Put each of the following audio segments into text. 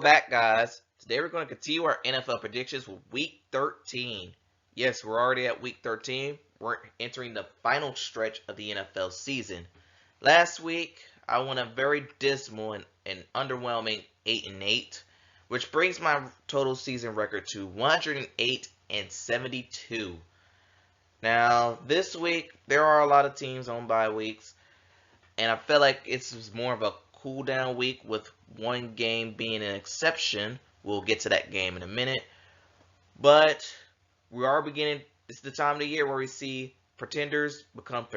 back, guys. Today we're going to continue our NFL predictions with Week 13. Yes, we're already at Week 13. We're entering the final stretch of the NFL season. Last week, I won a very dismal and underwhelming 8-8, which brings my total season record to 108-72. Now, this week, there are a lot of teams on bye weeks, and I feel like it's more of a cool down week with one game being an exception. We'll get to that game in a minute. But we are beginning, it's the time of the year where we see pretenders become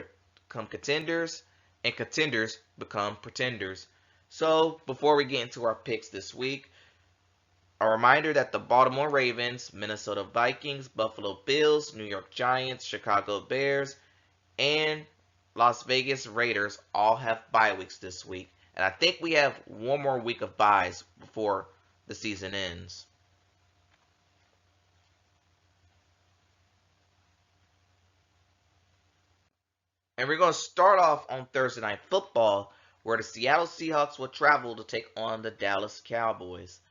contenders and contenders become pretenders. So before we get into our picks this week, a reminder that the Baltimore Ravens, Minnesota Vikings, Buffalo Bills, New York Giants, Chicago Bears, and Las Vegas Raiders all have bye weeks this week. And I think we have one more week of byes before the season ends. And we're going to start off on Thursday Night Football, where the Seattle Seahawks will travel to take on the Dallas Cowboys.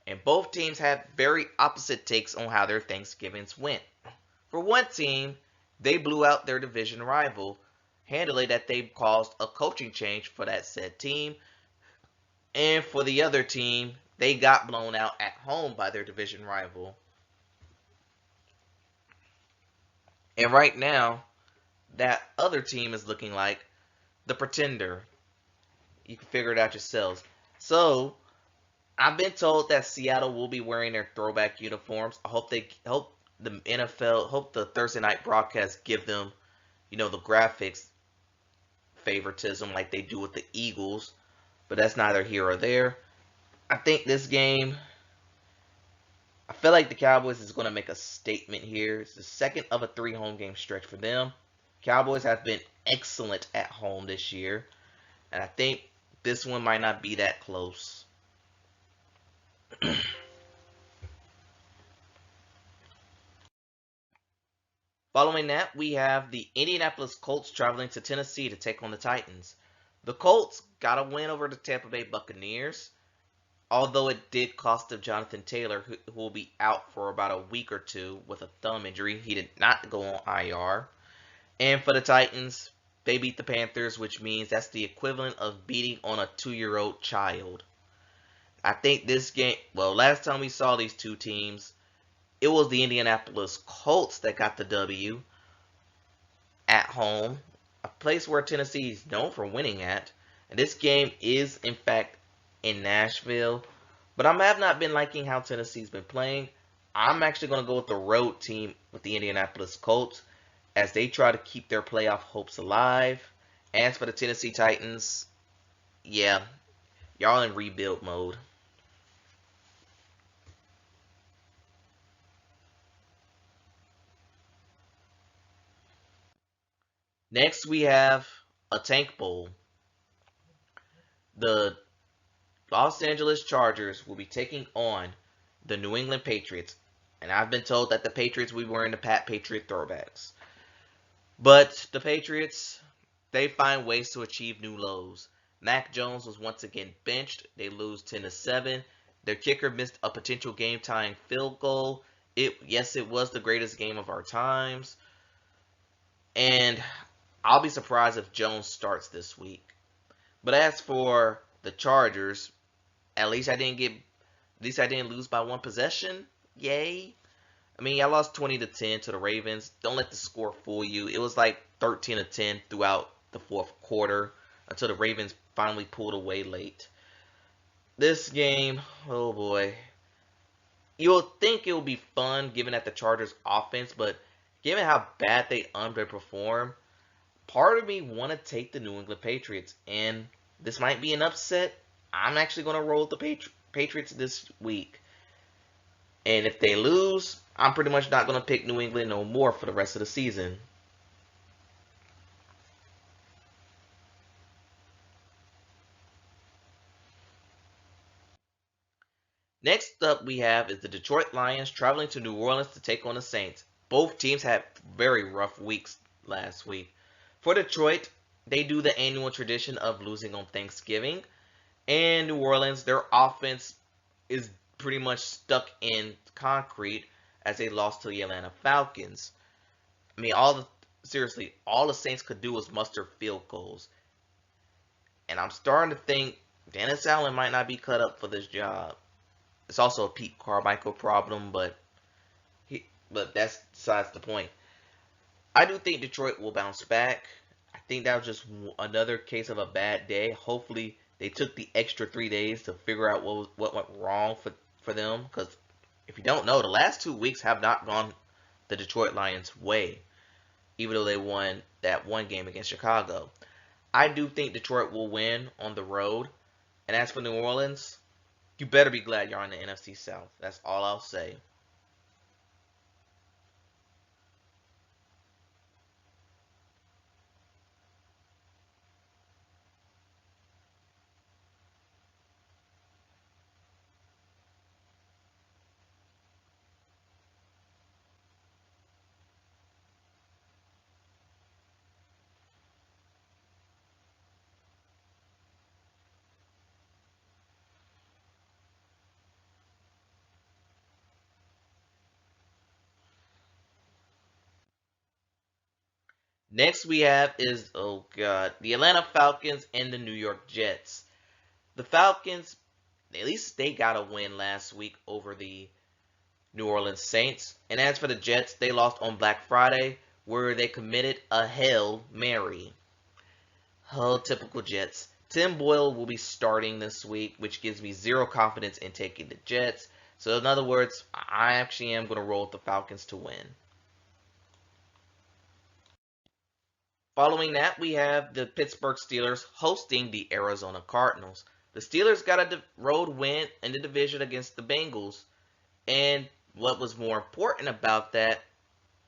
And both teams have very opposite takes on how their Thanksgivings went. For one team, they blew out their division rival, handily that they caused a coaching change for that said team. And for the other team, they got blown out at home by their division rival. And right now, that other team is looking like the pretender. You can figure it out yourselves. So, I've been told that Seattle will be wearing their throwback uniforms. I hope the NFL, hope the Thursday night broadcast give them, the graphics favoritism like they do with the Eagles. But that's neither here or there. I think this game, I feel like the Cowboys is going to make a statement here. It's the second of a 3 home game stretch for them. Cowboys have been excellent at home this year. And I think this one might not be that close. Following that, we have the Indianapolis Colts traveling to Tennessee to take on the Titans. The Colts got a win over the Tampa Bay Buccaneers, although it did cost them Jonathan Taylor, who will be out for about a week or two with a thumb injury. He did not go on IR. And for the Titans, they beat the Panthers, which means that's the equivalent of beating on a 2-year-old child. I think this game, well, last time we saw these two teams, it was the Indianapolis Colts that got the W at home, a place where Tennessee is known for winning at. And this game is, in fact, in Nashville. But I have not been liking how Tennessee's been playing. I'm actually going to go with the road team with the Indianapolis Colts as they try to keep their playoff hopes alive. As for the Tennessee Titans, yeah, y'all in rebuild mode. Next, we have a Tank Bowl. The Los Angeles Chargers will be taking on the New England Patriots. And I've been told that the Patriots will be wearing the Patriot throwbacks. But the Patriots, they find ways to achieve new lows. Mac Jones was once again benched. They lose 10-7. Their kicker missed a potential game-tying field goal. Yes, it was the greatest game of our times. And I'll be surprised if Jones starts this week. But as for the Chargers, at least I didn't lose by one possession. Yay. I mean, I lost 20-10 to the Ravens. Don't let the score fool you. It was like 13-10 throughout the fourth quarter until the Ravens finally pulled away late. This game, oh boy. You'll think it will be fun given that the Chargers offense, but given how bad they underperform, part of me want to take the New England Patriots, and this might be an upset. I'm actually going to roll the Patriots this week. And if they lose, I'm pretty much not going to pick New England no more for the rest of the season. Next up we have is the Detroit Lions traveling to New Orleans to take on the Saints. Both teams had very rough weeks last week. For Detroit, they do the annual tradition of losing on Thanksgiving. And New Orleans, their offense is pretty much stuck in concrete as they lost to the Atlanta Falcons. I mean, seriously, all the Saints could do was muster field goals. And I'm starting to think Dennis Allen might not be cut up for this job. It's also a Pete Carmichael problem, but that's besides the point. I do think Detroit will bounce back. I think that was just another case of a bad day. Hopefully, they took the extra 3 days to figure out what went wrong for them. Because if you don't know, the last 2 weeks have not gone the Detroit Lions' way, even though they won that one game against Chicago. I do think Detroit will win on the road. And as for New Orleans, you better be glad you're on the NFC South. That's all I'll say. Next we have is, oh god, the Atlanta Falcons and the New York Jets. The Falcons, at least they got a win last week over the New Orleans Saints. And as for the Jets, they lost on Black Friday, where they committed a Hail Mary. Oh, typical Jets. Tim Boyle will be starting this week, which gives me zero confidence in taking the Jets. So in other words, I actually am going to roll with the Falcons to win. Following that, we have the Pittsburgh Steelers hosting the Arizona Cardinals. The Steelers got a road win in the division against the Bengals. And what was more important about that,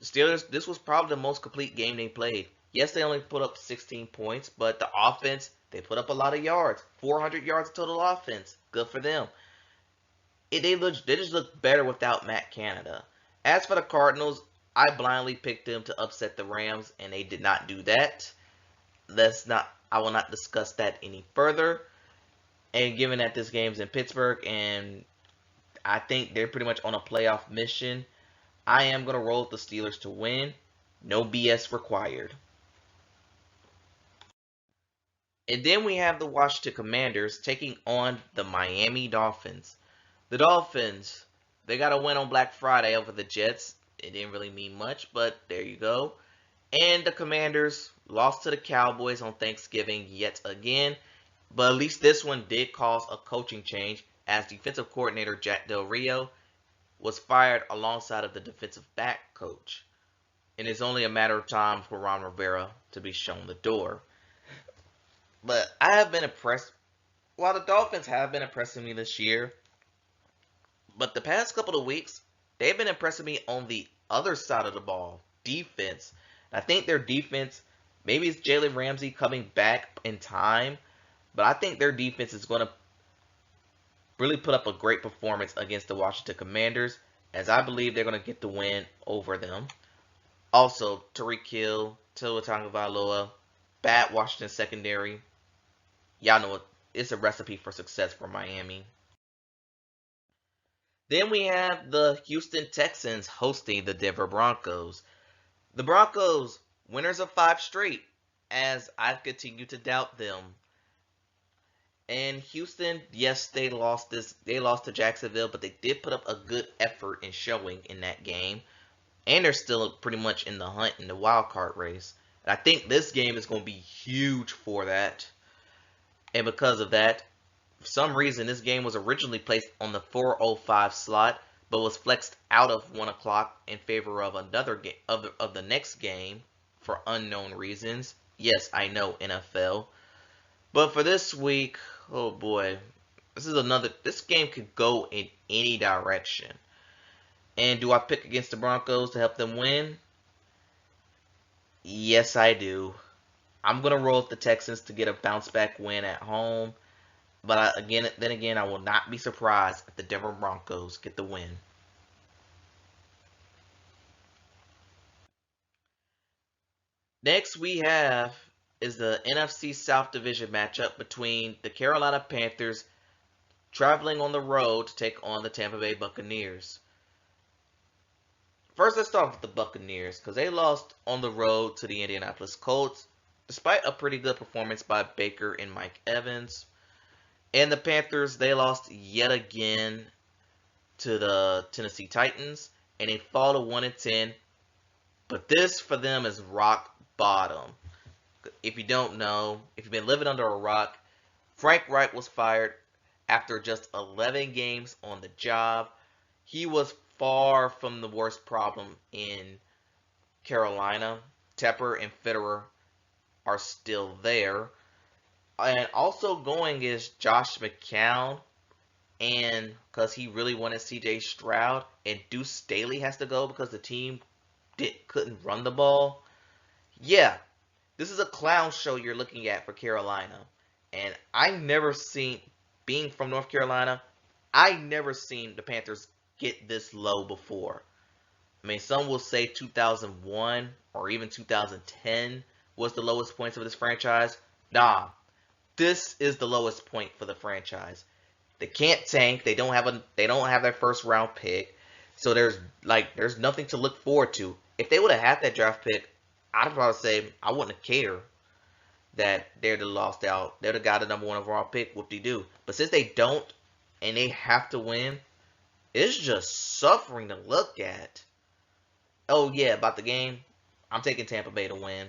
the Steelers, this was probably the most complete game they played. Yes, they only put up 16 points, but the offense, they put up a lot of yards. 400 yards total offense. Good for them. They just look better without Matt Canada. As for the Cardinals, I blindly picked them to upset the Rams, and they did not do that. I will not discuss that any further. And given that this game's in Pittsburgh, and I think they're pretty much on a playoff mission, I am going to roll with the Steelers to win. No BS required. And then we have the Washington Commanders taking on the Miami Dolphins. The Dolphins, they got a win on Black Friday over the Jets. It didn't really mean much, but there you go. And the Commanders lost to the Cowboys on Thanksgiving yet again. But at least this one did cause a coaching change, as defensive coordinator Jack Del Rio was fired alongside of the defensive back coach. And it's only a matter of time for Ron Rivera to be shown the door. But I have been impressed. While the Dolphins have been impressing me this year, but the past couple of weeks, they've been impressing me on the other side of the ball, defense. And I think their defense, maybe it's Jalen Ramsey coming back in time, but I think their defense is going to really put up a great performance against the Washington Commanders, as I believe they're going to get the win over them. Also, Tyreek Hill, Tua Tagovailoa, bad Washington secondary. Y'all know it's a recipe for success for Miami. Then we have the Houston Texans hosting the Denver Broncos. The Broncos, winners of 5 straight, as I've continued to doubt them. And Houston, yes, they lost to Jacksonville, but they did put up a good effort in showing in that game. And they're still pretty much in the hunt in the wild card race. And I think this game is going to be huge for that. And because of that, for some reason, this game was originally placed on the 4:05 slot, but was flexed out of 1 o'clock in favor of another game of the next game for unknown reasons. Yes, I know, NFL. But for this week, oh boy, this game could go in any direction. And do I pick against the Broncos to help them win? Yes, I do. I'm gonna roll with the Texans to get a bounce back win at home. But then again, I will not be surprised if the Denver Broncos get the win. Next we have is the NFC South Division matchup between the Carolina Panthers traveling on the road to take on the Tampa Bay Buccaneers. First, let's start with the Buccaneers because they lost on the road to the Indianapolis Colts, despite a pretty good performance by Baker and Mike Evans. And the Panthers, they lost yet again to the Tennessee Titans, and they fall to 1-10. But this for them is rock bottom. If you don't know, if you've been living under a rock, Frank Reich was fired after just 11 games on the job. He was far from the worst problem in Carolina. Tepper and Fitterer are still there. And also going is Josh McCown, and because he really wanted CJ Stroud, and Deuce Staley has to go because the team couldn't run the ball. Yeah, this is a clown show you're looking at for Carolina. And I never seen, being from North Carolina, I never seen the Panthers get this low before. I mean, some will say 2001 or even 2010 was the lowest points of this franchise. Nah, this is the lowest point for the franchise. They can't tank. They don't have their first round pick. So there's nothing to look forward to. If they would have had that draft pick, I'd probably say I wouldn't have cared that they'd have lost out. They'd have got the number one overall pick, whoop-de-doo. But since they don't, and they have to win, it's just suffering to look at. Oh yeah, about the game, I'm taking Tampa Bay to win.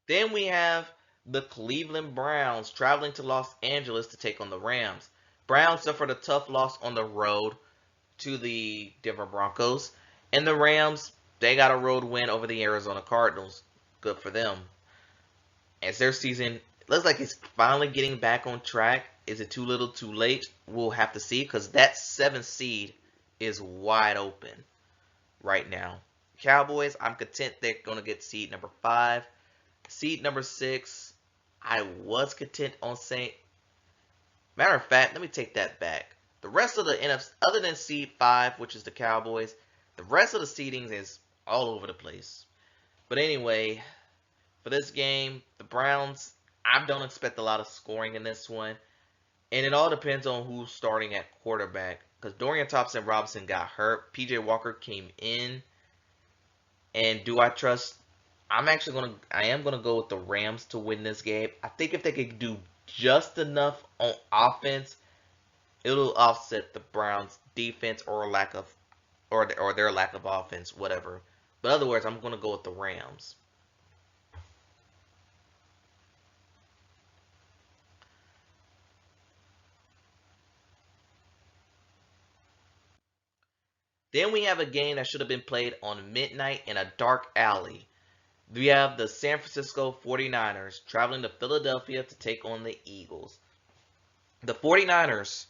Then we have the Cleveland Browns traveling to Los Angeles to take on the Rams. Browns suffered a tough loss on the road to the Denver Broncos. And the Rams, they got a road win over the Arizona Cardinals. Good for them. As their season looks like it's finally getting back on track. Is it too little too late? We'll have to see because that 7th seed is wide open right now. Cowboys, I'm content they're going to get seed number 5. Seed number 6, I was content on saying. Matter of fact, let me take that back. The rest of the NFC, other than seed 5, which is the Cowboys, the rest of the seedings is all over the place. But anyway, for this game, the Browns, I don't expect a lot of scoring in this one. And it all depends on who's starting at quarterback. Because Dorian Thompson-Robinson got hurt. PJ Walker came in. And do I trust... I am gonna go with the Rams to win this game. I think if they could do just enough on offense, it'll offset the Browns' defense or their lack of offense, whatever. But in other words, I'm gonna go with the Rams. Then we have a game that should have been played on midnight in a dark alley. We have the San Francisco 49ers traveling to Philadelphia to take on the Eagles. The 49ers,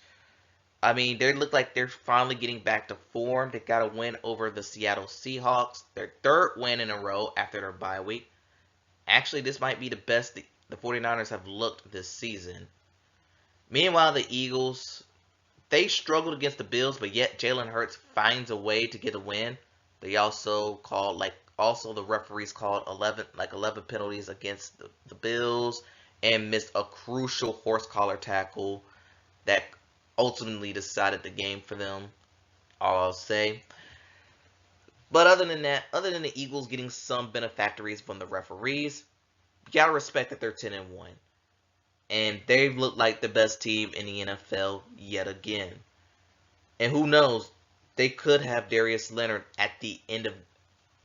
I mean, they look like they're finally getting back to form. They got a win over the Seattle Seahawks, their 3rd win in a row after their bye week. Actually, this might be the best the 49ers have looked this season. Meanwhile, the Eagles, they struggled against the Bills, but yet Jalen Hurts finds a way to get a win. They also the referees called 11 penalties against the Bills and missed a crucial horse collar tackle that ultimately decided the game for them. All I'll say. But other than that, other than the Eagles getting some benefactories from the referees, you gotta respect that they're 10-1. And they've looked like the best team in the NFL yet again. And who knows, they could have Darius Leonard at the end of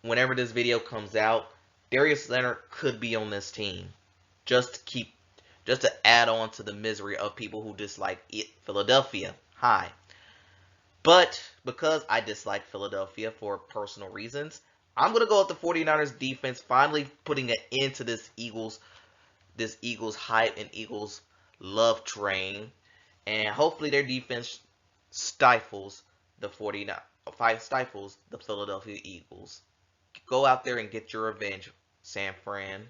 whenever this video comes out. Darius Leonard could be on this team. Just to add on to the misery of people who dislike Philadelphia. Hi. But because I dislike Philadelphia for personal reasons, I'm going to go with the 49ers defense finally putting an end to this Eagles hype and Eagles love train. And hopefully their defense stifles the Philadelphia Eagles. Go out there and get your revenge, San Fran.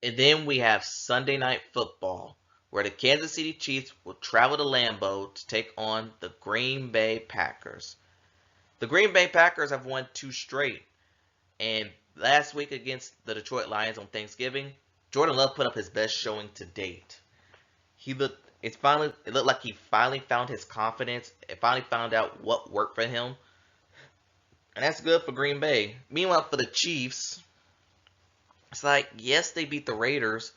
And then we have Sunday Night Football, where the Kansas City Chiefs will travel to Lambeau to take on the Green Bay Packers. The Green Bay Packers have won 2 straight, and last week against the Detroit Lions on Thanksgiving, Jordan Love put up his best showing to date. It looked like he finally found his confidence. It finally found out what worked for him, and that's good for Green Bay. Meanwhile, for the Chiefs, it's like, yes, they beat the Raiders,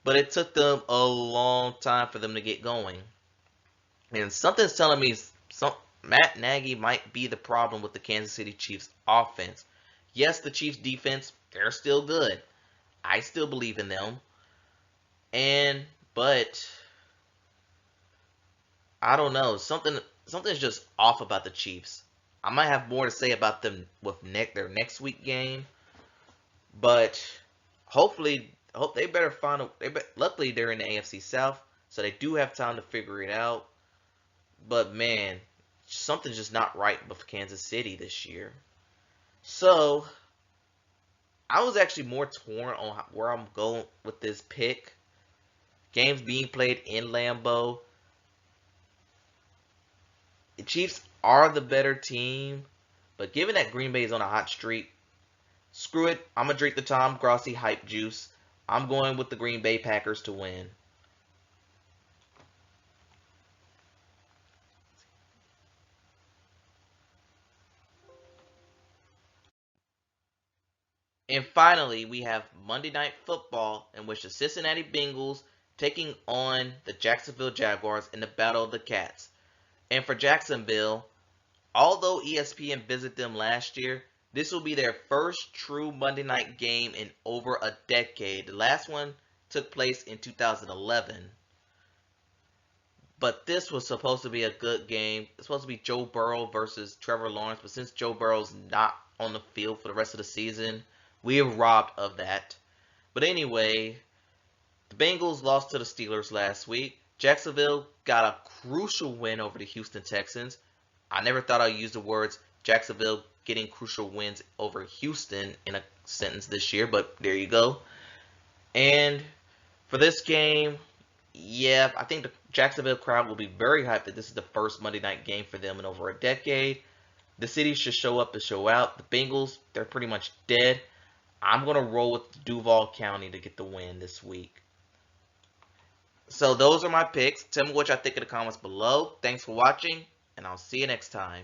but it took them a long time for them to get going. And something's telling me Matt Nagy might be the problem with the Kansas City Chiefs offense. Yes, the Chiefs defense, they're still good. I still believe in them. But I don't know. Something's just off about the Chiefs. I might have more to say about them with their next week game, but hope they better find luckily they're in the AFC South, so they do have time to figure it out. But man, something's just not right with Kansas City this year. So I was actually more torn on where I'm going with this pick. Games being played in Lambeau. The Chiefs are the better team, but given that Green Bay is on a hot streak, screw it. I'm going to drink the Tom Grossi hype juice. I'm going with the Green Bay Packers to win. And finally, we have Monday Night Football, in which the Cincinnati Bengals taking on the Jacksonville Jaguars in the Battle of the Cats. And for Jacksonville, although ESPN visited them last year, this will be their first true Monday night game in over a decade. The last one took place in 2011. But this was supposed to be a good game. It's supposed to be Joe Burrow versus Trevor Lawrence. But since Joe Burrow's not on the field for the rest of the season, we are robbed of that. But anyway, the Bengals lost to the Steelers last week. Jacksonville got a crucial win over the Houston Texans. I never thought I'd use the words Jacksonville getting crucial wins over Houston in a sentence this year, but there you go. And for this game, yeah, I think the Jacksonville crowd will be very hyped that this is the first Monday night game for them in over a decade. The city should show up to show out. The Bengals, they're pretty much dead. I'm going to roll with Duval County to get the win this week. So those are my picks. Tell me what y'all think in the comments below. Thanks for watching, and I'll see you next time.